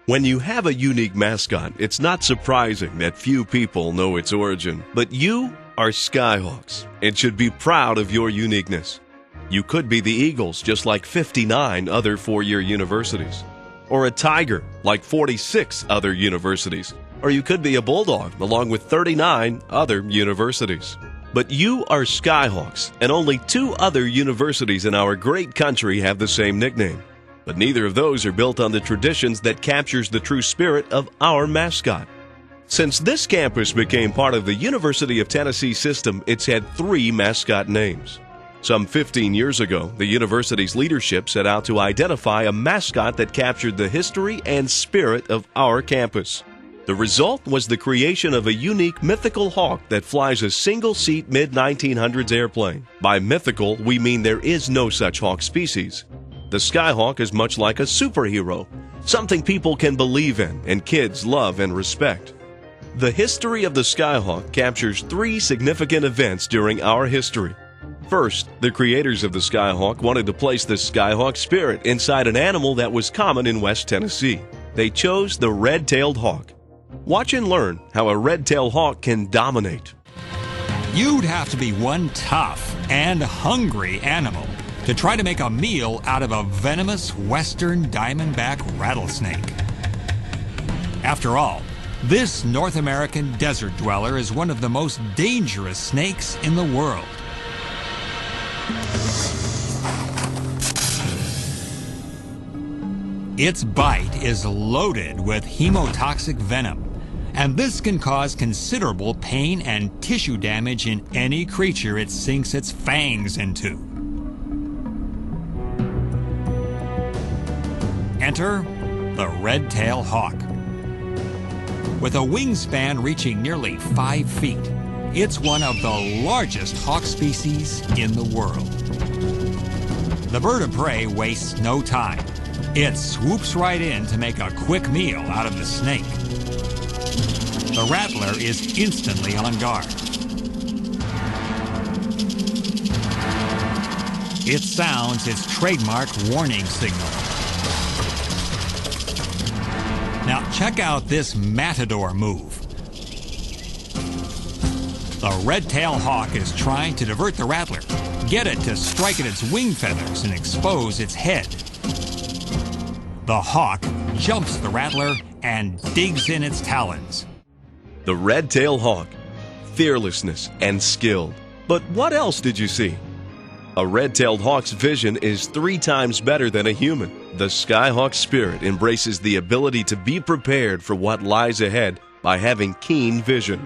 When you have a unique mascot, it's not surprising that few people know its origin. But you are Skyhawks and should be proud of your uniqueness. You could be the Eagles, just like 59 other four-year universities. Or a Tiger, like 46 other universities. Or you could be a Bulldog, along with 39 other universities. But you are Skyhawks, and only 2 other universities in our great country have the same nickname. But neither of those are built on the traditions that captures the true spirit of our mascot. Since this campus became part of the University of Tennessee system, it's had 3 mascot names. Some 15 years ago, the university's leadership set out to identify a mascot that captured the history and spirit of our campus. The result was the creation of a unique mythical hawk that flies a single-seat mid-1900s airplane. By mythical, we mean there is no such hawk species. The Skyhawk is much like a superhero, something people can believe in and kids love and respect. The history of the Skyhawk captures 3 significant events during our history. First, the creators of the Skyhawk wanted to place the Skyhawk spirit inside an animal that was common in West Tennessee. They chose the red-tailed hawk. Watch and learn how a red-tailed hawk can dominate. You'd have to be one tough and hungry animal to try to make a meal out of a venomous western diamondback rattlesnake. After all, this North American desert dweller is one of the most dangerous snakes in the world. Its bite is loaded with hemotoxic venom, and this can cause considerable pain and tissue damage in any creature it sinks its fangs into. Enter the red-tailed hawk. With a wingspan reaching nearly 5 feet, it's one of the largest hawk species in the world. The bird of prey wastes no time. It swoops right in to make a quick meal out of the snake. The rattler is instantly on guard. It sounds its trademark warning signal. Now check out this matador move. The red-tailed hawk is trying to divert the rattler, get it to strike at its wing feathers and expose its head. The hawk jumps the rattler and digs in its talons. The red-tailed hawk, fearlessness and skill. But what else did you see? A red-tailed hawk's vision is 3 times better than a human. The Skyhawk spirit embraces the ability to be prepared for what lies ahead by having keen vision.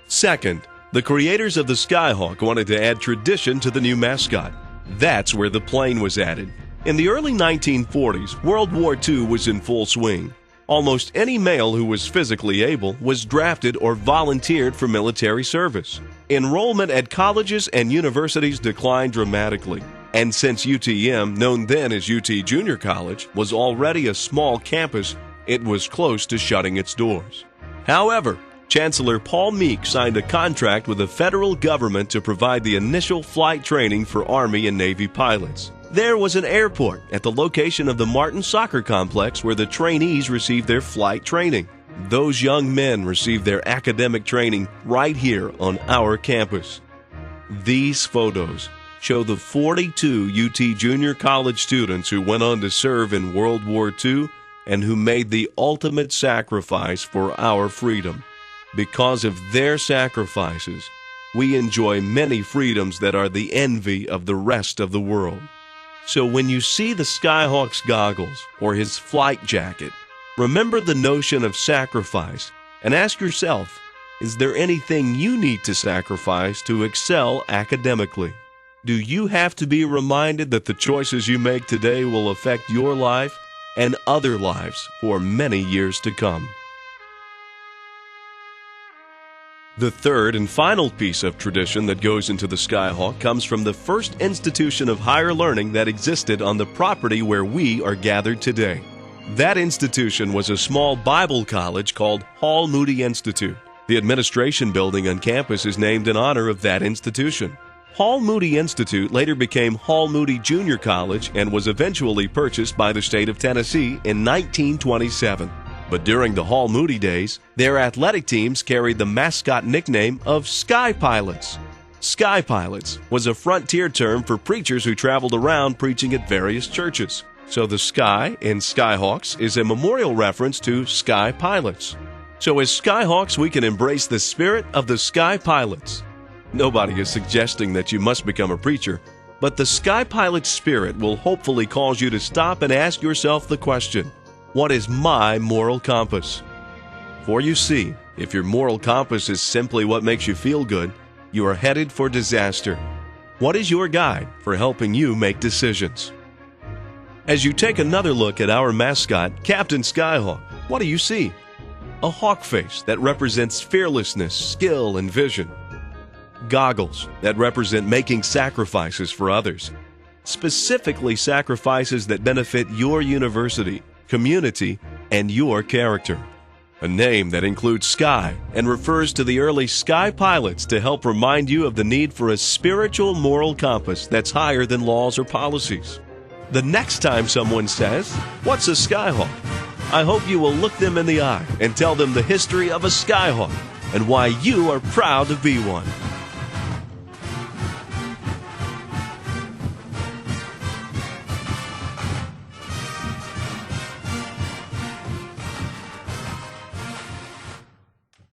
Second, the creators of the Skyhawk wanted to add tradition to the new mascot. That's where the plane was added. In the early 1940s, World War II was in full swing. Almost any male who was physically able was drafted or volunteered for military service. Enrollment at colleges and universities declined dramatically. And since UTM, known then as UT Junior College, was already a small campus, it was close to shutting its doors. However, Chancellor Paul Meek signed a contract with the federal government to provide the initial flight training for Army and Navy pilots. There was an airport at the location of the Martin Soccer Complex where the trainees received their flight training. Those young men received their academic training right here on our campus. These photos show the 42 UT Junior College students who went on to serve in World War II and who made the ultimate sacrifice for our freedom. Because of their sacrifices, we enjoy many freedoms that are the envy of the rest of the world. So when you see the Skyhawk's goggles or his flight jacket, remember the notion of sacrifice and ask yourself, is there anything you need to sacrifice to excel academically? Do you have to be reminded that the choices you make today will affect your life and other lives for many years to come? The third and final piece of tradition that goes into the Skyhawk comes from the first institution of higher learning that existed on the property where we are gathered today. That institution was a small Bible college called Hall Moody Institute. The administration building on campus is named in honor of that institution. Hall Moody Institute later became Hall Moody Junior College and was eventually purchased by the state of Tennessee in 1927. But during the Hall Moody days, their athletic teams carried the mascot nickname of Sky Pilots. Sky Pilots was a frontier term for preachers who traveled around preaching at various churches. So the Sky in Skyhawks is a memorial reference to Sky Pilots. So as Skyhawks, we can embrace the spirit of the Sky Pilots. Nobody is suggesting that you must become a preacher, but the Sky Pilot spirit will hopefully cause you to stop and ask yourself the question, what is my moral compass? For you see, if your moral compass is simply what makes you feel good, you are headed for disaster. What is your guide for helping you make decisions? As you take another look at our mascot, Captain Skyhawk, what do you see? A hawk face that represents fearlessness, skill, and vision. Goggles that represent making sacrifices for others, specifically sacrifices that benefit your university, community, and your character. A name that includes Sky and refers to the early Sky Pilots to help remind you of the need for a spiritual moral compass that's higher than laws or policies. The next time someone says, "What's a Skyhawk?" I hope you will look them in the eye and tell them the history of a Skyhawk and why you are proud to be one.